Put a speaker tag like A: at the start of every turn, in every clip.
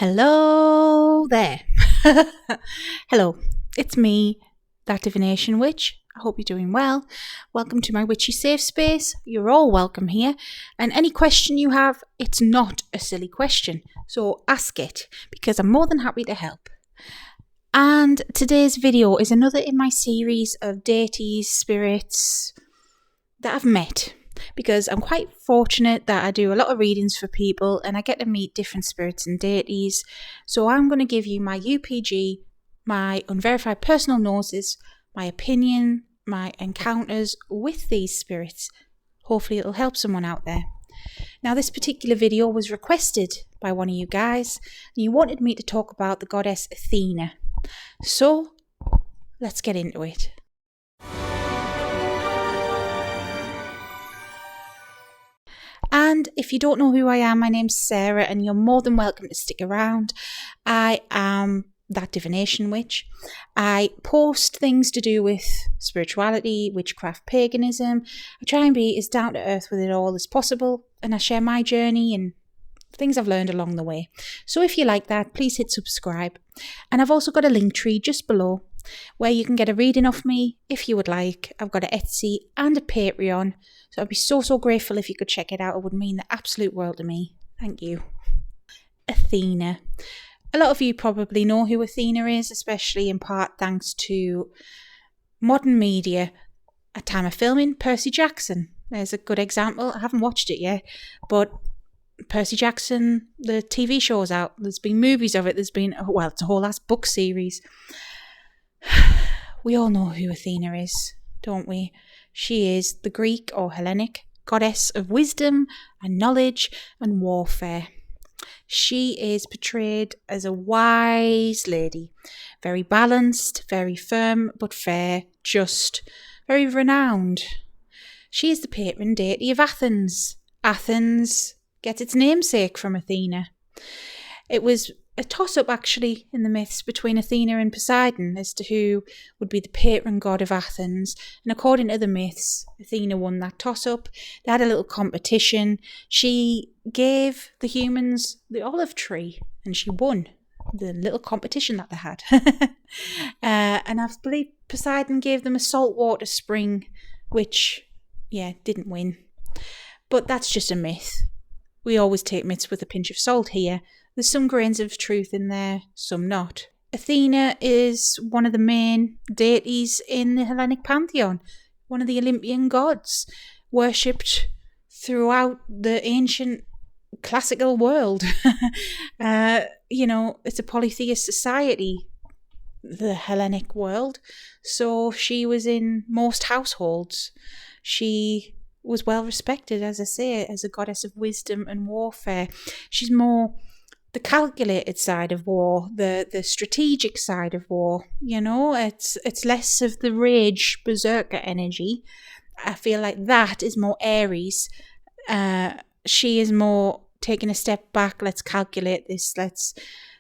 A: Hello there. Hello, it's me, that divination witch. I hope you're doing well. Welcome to my witchy safe space. You're all welcome here. And any question you have, it's not a silly question. So ask it, because I'm more than happy to help. And today's video is another in my series of deities, spirits that I've met. Because I'm quite fortunate that I do a lot of readings for people and I get to meet different spirits and deities. So I'm going to give you my UPG, my unverified personal gnosis, my opinion, my encounters with these spirits. Hopefully it'll help someone out there. Now this particular video was requested by one of you guys and you wanted me to talk about the goddess Athena. So let's get into it. And if you don't know who I am, my name's Sarah and you're more than welcome to stick around. I am that divination witch. I post things to do with spirituality, witchcraft, paganism. I try and be as down to earth with it all as possible, and I share my journey and things I've learned along the way. So if you like that, please hit subscribe. And I've also got a link tree just below where you can get a reading off me if you would like. I've got an Etsy and a Patreon, so I'd be so grateful if you could check it out. It would mean the absolute world to me. Thank you. Athena. A lot of you probably know who Athena is, especially in part thanks to modern media. At time of filming, Percy Jackson. There's a good example. I haven't watched it yet, but Percy Jackson, the TV show's out. There's been movies of it. There's been, it's a whole ass book series. We all know who Athena is, don't we? She is the Greek or Hellenic goddess of wisdom and knowledge and warfare. She is portrayed as a wise lady, very balanced, very firm but fair, just, very renowned. She is the patron deity of Athens. Athens gets its namesake from Athena. It was a toss-up actually in the myths between Athena and Poseidon as to who would be the patron god of Athens, and according to the myths, Athena won that toss-up. They had a little competition. She gave the humans the olive tree and she won the little competition that they had. And I believe Poseidon gave them a saltwater spring, which, didn't win. But that's just a myth. We always take myths with a pinch of salt here. There's some grains of truth in there, some not. Athena is one of the main deities in the Helenic Pantheon, one of the Olympian gods, worshipped throughout the ancient classical world. It's a polytheist society, the Hellenic world, so she was in most households. She was well respected, as I say, as a goddess of wisdom and warfare. She's more the calculated side of war, the strategic side of war. It's less of the rage berserker energy. I feel like that is more Aries. She is more taking a step back. Let's calculate this. Let's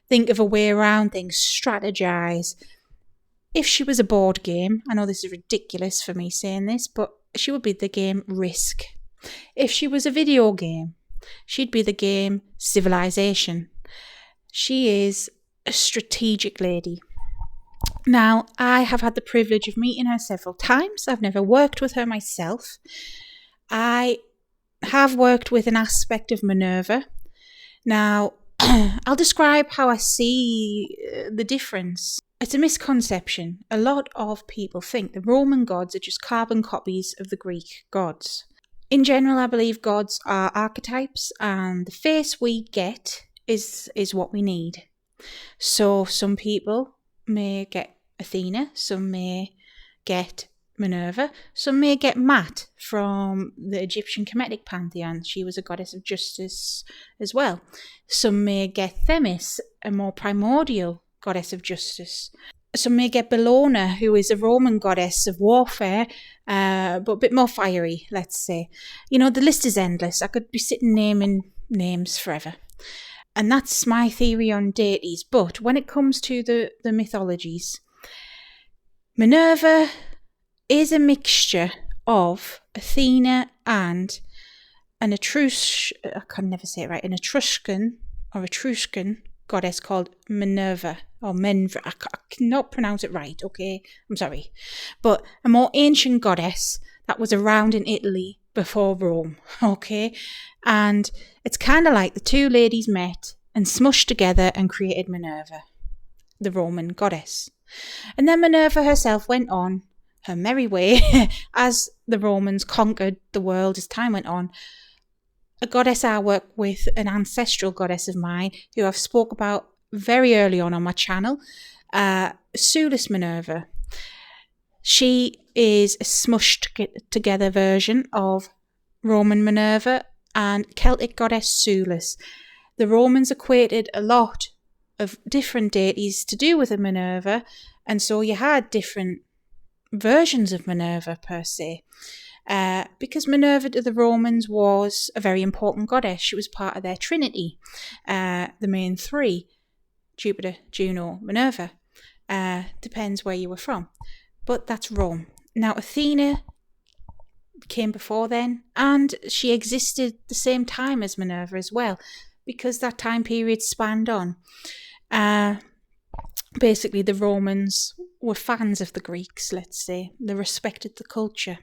A: think of a way around things. Strategize. If she was a board game, I know this is ridiculous for me saying this, but she would be the game Risk. If she was a video game, she'd be the game Civilization. She is a strategic lady. Now, I have had the privilege of meeting her several times. I've never worked with her myself. I have worked with an aspect of Minerva. Now, I'll describe how I see the difference. It's a misconception. A lot of people think the Roman gods are just carbon copies of the Greek gods. In general, I believe gods are archetypes and the face we get is what we need. So some people may get Athena, some may get Minerva, some may get Mat from the Egyptian Helenic Pantheon. She was a goddess of justice as well. Some may get Themis, a more primordial goddess of justice. Some may get Bellona, who is a Roman goddess of warfare, but a bit more fiery, let's say. The list is endless. I could be sitting naming names forever. And that's my theory on deities. But when it comes to the mythologies, Minerva is a mixture of Athena and an Etruscan goddess called Minerva, or Menvra. I cannot pronounce it right, okay? I'm sorry. But a more ancient goddess that was around in Italy before Rome, okay? And it's kind of like the two ladies met and smushed together and created Minerva, the Roman goddess. And then Minerva herself went on her merry way as the Romans conquered the world as time went on. A goddess I work with, an ancestral goddess of mine, who I've spoke about very early on my channel, Sulis Minerva. She is a smushed together version of Roman Minerva and Celtic goddess Sulis. The Romans equated a lot of different deities to do with a Minerva, and so you had different versions of Minerva per se. Because Minerva to the Romans was a very important goddess. She was part of their trinity, the main three, Jupiter, Juno, Minerva. Depends where you were from. But that's Rome. Now, Athena came before then, and she existed the same time as Minerva as well, because that time period spanned on. Basically, the Romans were fans of the Greeks, let's say. They respected the culture.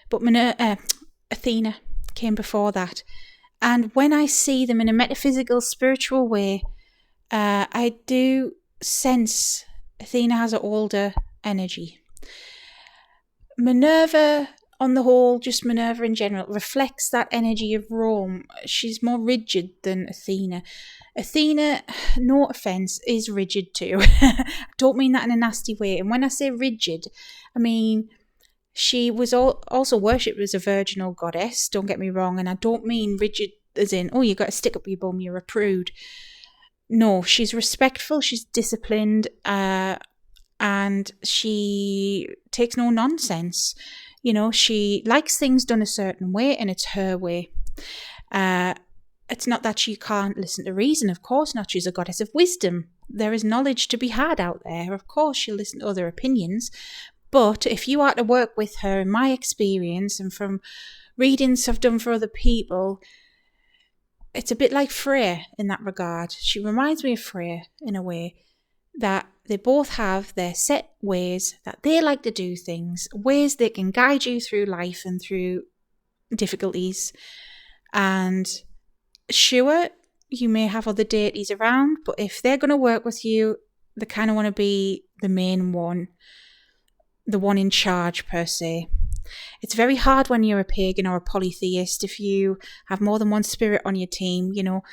A: But Athena came before that. And when I see them in a metaphysical, spiritual way, I do sense Athena has an older energy. Minerva, on the whole, just Minerva in general, reflects that energy of Rome. She's more rigid than Athena. Athena, no offence, is rigid too. I don't mean that in a nasty way. And when I say rigid, I mean she was also worshipped as a virginal goddess, don't get me wrong, and I don't mean rigid as in, oh, you got to stick up your bum, you're a prude. No, she's respectful, she's disciplined, and she takes no nonsense. You know, she likes things done a certain way, and it's her way. It's not that she can't listen to reason, of course not. She's a goddess of wisdom. There is knowledge to be had out there. Of course, she'll listen to other opinions. But if you are to work with her, in my experience and from readings I've done for other people, it's a bit like Freya in that regard. She reminds me of Freya in a way that they both have their set ways that they like to do things, ways they can guide you through life and through difficulties. And sure, you may have other deities around, but if they're going to work with you, they kind of want to be the main one, the one in charge per se. It's very hard when you're a pagan or a polytheist if you have more than one spirit on your team. You know,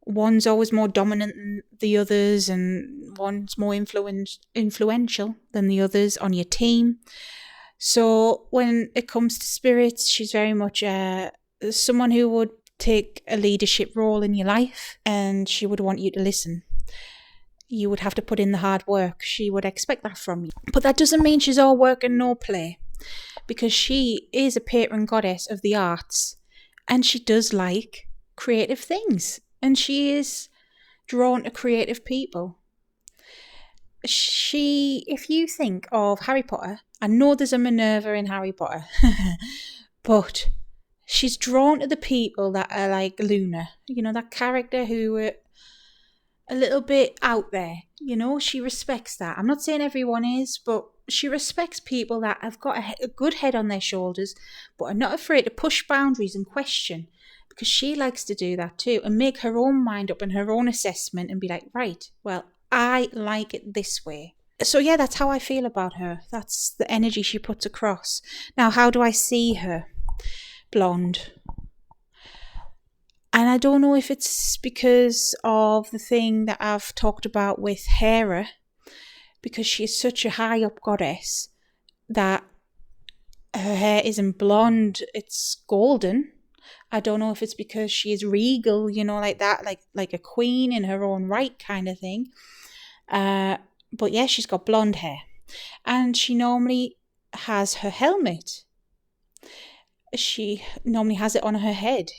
A: one's always more dominant than the others, and one's more influential than the others on your team. So when it comes to spirits, she's very much someone who would take a leadership role in your life, and she would want you to listen. You would have to put in the hard work. She would expect that from you. But that doesn't mean she's all work and no play, because she is a patron goddess of the arts, and she does like creative things, and she is drawn to creative people. If you think of Harry Potter, I know there's a Minerva in Harry Potter, but she's drawn to the people that are like Luna, you know, that character who are a little bit out there, you know, she respects that. I'm not saying everyone is, but she respects people that have got a good head on their shoulders, but are not afraid to push boundaries and question, because she likes to do that too and make her own mind up and her own assessment and be like, right, well, I like it this way. So yeah, that's how I feel about her. That's the energy she puts across. Now, how do I see her? Blonde. And I don't know if it's because of the thing that I've talked about with Hera, because she is such a high up goddess that her hair isn't blonde, it's golden. I don't know if it's because she is regal, you know, like that, like a queen in her own right kind of thing. But yeah, she's got blonde hair. And she normally has her helmet. She normally has it on her head.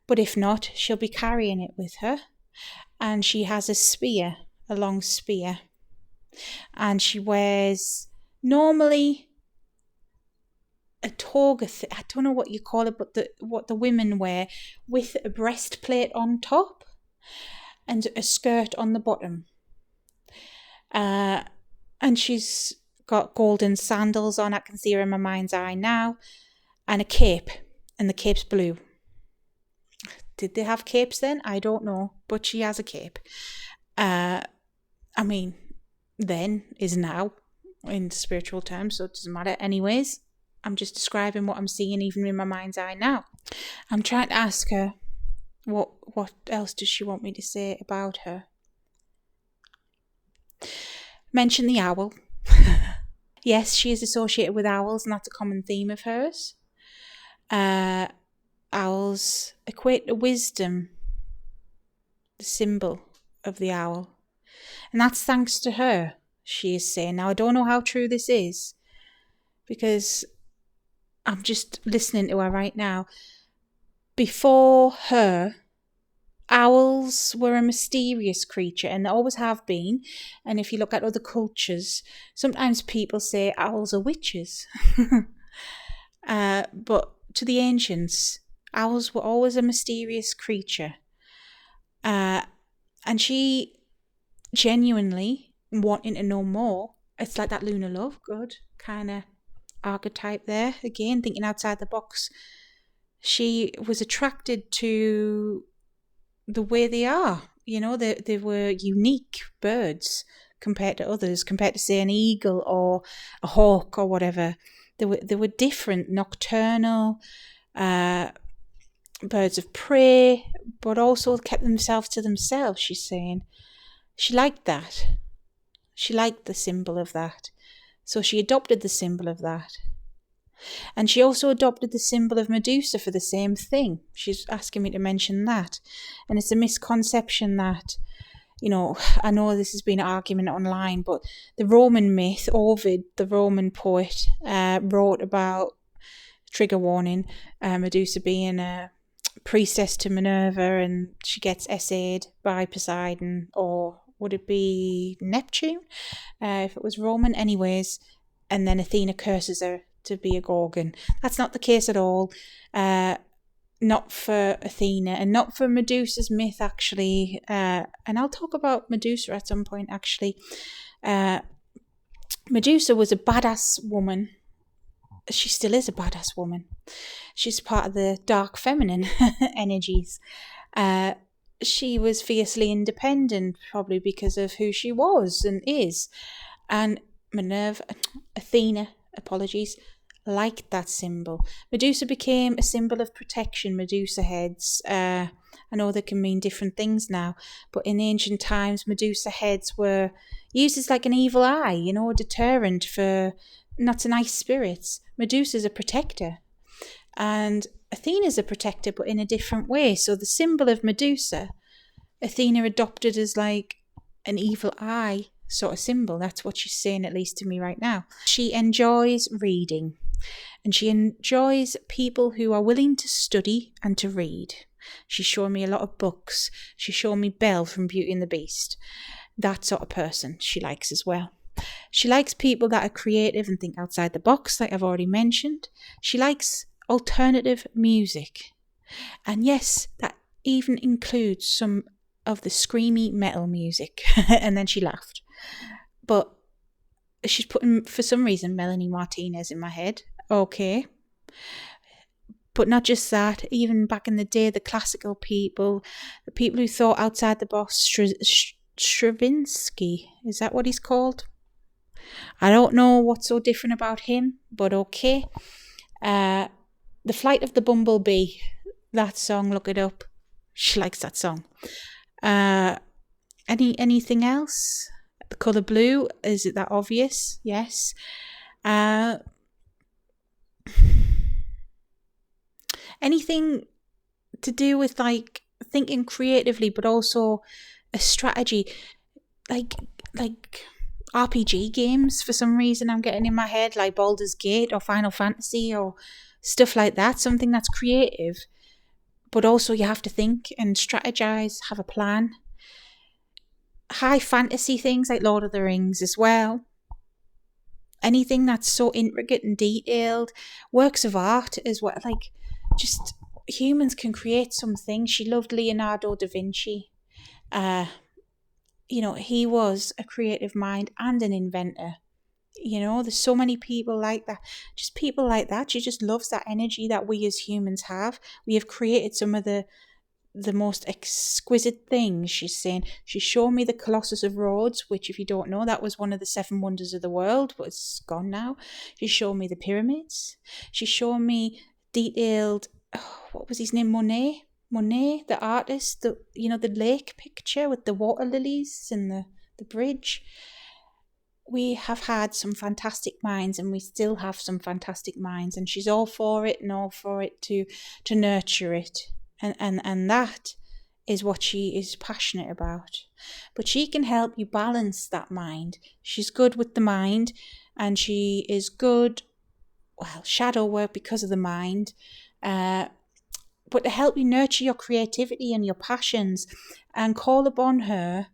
A: But if not, she'll be carrying it with her. And she has a spear, a long spear. And she wears normally a toga, I don't know what you call it, but what the women wear with a breastplate on top. and a skirt on the bottom. And she's got golden sandals on. I can see her in my mind's eye now. And a cape. And the cape's blue. Did they have capes then? I don't know. But she has a cape. I mean, then is now in spiritual terms, so it doesn't matter. Anyways, I'm just describing what I'm seeing even in my mind's eye now. I'm trying to ask her, what else does she want me to say about her? Mention the owl. Yes, she is associated with owls, and that's a common theme of hers. Owls equate to wisdom, the symbol of the owl. And that's thanks to her, she is saying. Now, I don't know how true this is, because I'm just listening to her right now. Before her, owls were a mysterious creature, and they always have been. And if you look at other cultures, sometimes people say owls are witches. But to the ancients, owls were always a mysterious creature. And she genuinely wanting to know more. It's like that lunar love, good kind of archetype there. Again, thinking outside the box. She was attracted to the way they are. You know, they were unique birds compared to others, compared to, say, an eagle or a hawk or whatever. They were different, nocturnal, birds of prey, but also kept themselves to themselves, she's saying. She liked that. She liked the symbol of that. So she adopted the symbol of that. And she also adopted the symbol of Medusa for the same thing. She's asking me to mention that. And it's a misconception that, you know, I know this has been an argument online, but the Roman myth, Ovid, the Roman poet, wrote about, trigger warning, Medusa being a priestess to Minerva, and she gets essayed by Poseidon, or would it be Neptune, if it was Roman? Anyways, and then Athena curses her to be a Gorgon. That's not the case at all. Not for Athena, and not for Medusa's myth, actually. And I'll talk about Medusa at some point, actually. Medusa was a badass woman. She still is a badass woman. She's part of the dark feminine energies. She was fiercely independent, probably because of who she was and is. And Athena, liked that symbol. Medusa became a symbol of protection. Medusa heads, I know they can mean different things now, but in ancient times, Medusa heads were used as like an evil eye, you know, a deterrent for not so nice spirits. Medusa's a protector, and Athena's a protector, but in a different way. So the symbol of Medusa, Athena adopted as like an evil eye sort of symbol. That's what she's saying, at least to me right now. She enjoys reading, and she enjoys people who are willing to study and to read. She's shown me a lot of books. She's shown me Belle from Beauty and the Beast. That sort of person she likes as well. She likes people that are creative and think outside the box, like I've already mentioned. She likes alternative music. And yes, that even includes some of the screamy metal music. And then she laughed. But she's putting, for some reason, Melanie Martinez in my head. Okay. But not just that, even back in the day, the classical people, the people who thought outside the box, Stravinsky, is that what he's called? I don't know what's so different about him, but okay. The Flight of the Bumblebee, that song, look it up. She likes that song. Anything else? The colour blue, is it that obvious? Yes. Anything to do with like thinking creatively, but also a strategy, like RPG games. For some reason, I'm getting in my head like Baldur's Gate or Final Fantasy or stuff like that. Something that's creative, but also you have to think and strategize, have a plan. High fantasy things like Lord of the Rings as well. Anything that's so intricate and detailed. Works of art as well. Like, just humans can create something. She loved Leonardo da Vinci. He was a creative mind and an inventor. There's so many people like that. Just people like that. She just loves that energy that we as humans have. We have created some of the most exquisite things. She's saying, she showed me the Colossus of Rhodes, which, if you don't know, that was one of the 7 wonders of the world, but it's gone now. She showed me the pyramids. She showed me detailed, what was his name, Monet, the artist, the lake picture with the water lilies and the bridge. We have had some fantastic minds, and we still have some fantastic minds, and she's all for it, and all for it to nurture it. And that is what she is passionate about. But she can help you balance that mind. She's good with the mind, and she is good, shadow work because of the mind, but to help you nurture your creativity and your passions. And call upon her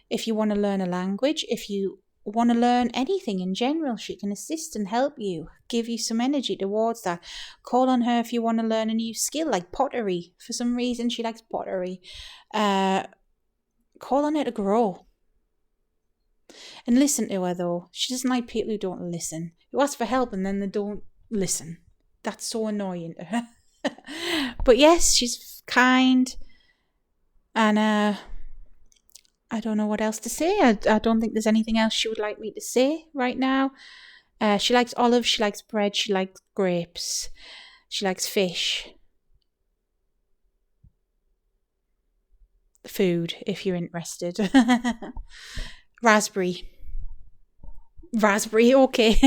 A: if you want to learn a language, if you want to learn anything in general. She can assist and help you, give you some energy towards that. Call on her if you want to learn a new skill like pottery. For some reason she likes pottery. Call on her to grow. And listen to her, though. She doesn't like people who don't listen, who ask for help and then they don't listen. That's so annoying to her. But yes, she's kind, and I don't know what else to say. I don't think there's anything else she would like me to say right now. She likes olives, she likes bread, she likes grapes, she likes fish. Food, if you're interested. Raspberry, okay.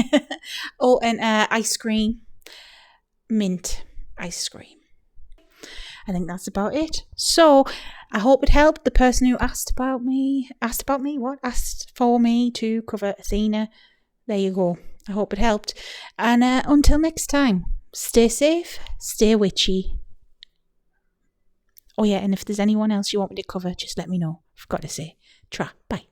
A: Oh, and ice cream. Mint ice cream. I think that's about it. So I hope it helped. The person who asked for me to cover Athena. There you go. I hope it helped. And until next time, stay safe, stay witchy. Oh yeah, and if there's anyone else you want me to cover, just let me know. I've got to say. Bye.